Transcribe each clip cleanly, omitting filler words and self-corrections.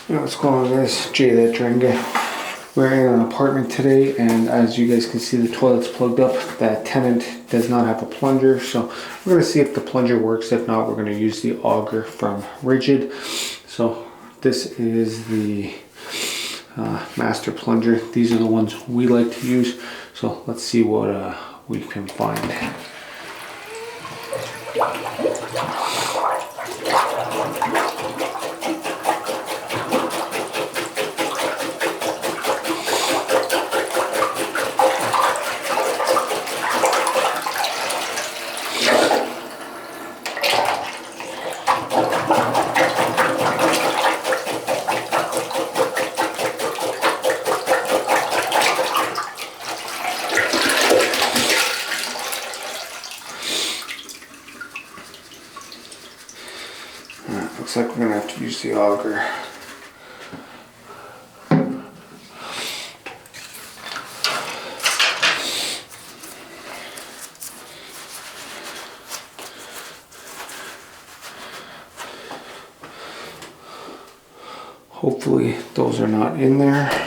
Yo, what's going on, guys? Jay, that drain guy. We're in an apartment today, and as you guys can see, the toilet's plugged up. That tenant does not have a plunger, so we're going to see if the plunger works. If not, we're going to use the auger from Rigid. So this is the master plunger. These are the ones we like to use. So let's see what we can find. Looks like we're going to have to use the auger. Hopefully those are not in there.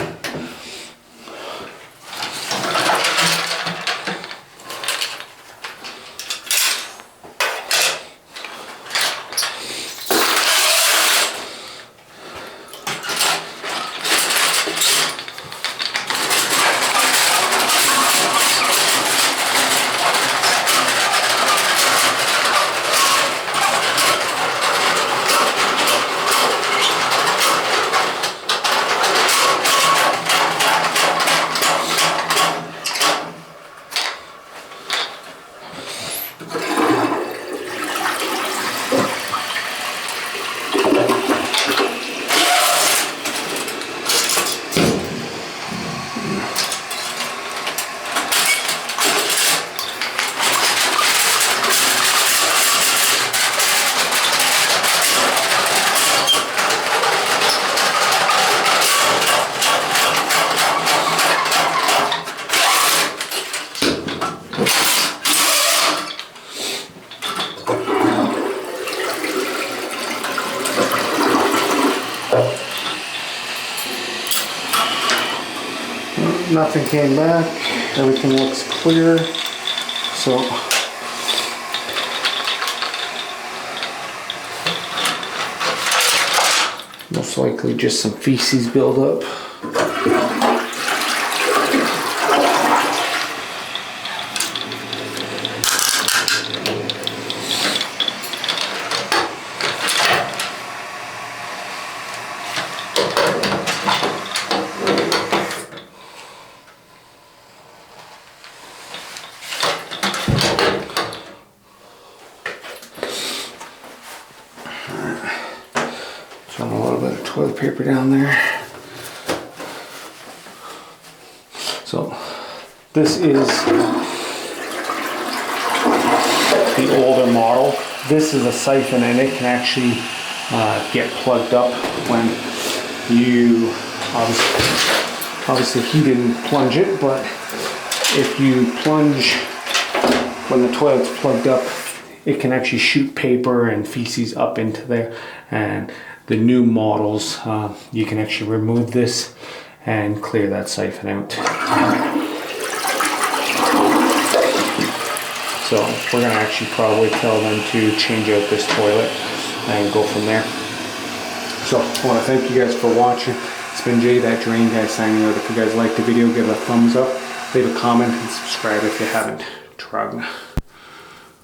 Nothing came back, everything looks clear, so most likely just some feces buildup. Throw a little bit of toilet paper down there. So this is the older model. This is a siphon, and it can actually get plugged up when you obviously he didn't plunge it, but if you plunge when the toilet's plugged up, it can actually shoot paper and feces up into there. And the new models, you can actually remove this and clear that siphon out. So we're gonna actually probably tell them to change out this toilet and go from there. So I wanna thank you guys for watching. It's been Jay, that drain guy, signing out. If you guys liked the video, give it a thumbs up, leave a comment, and subscribe if you haven't. Trug.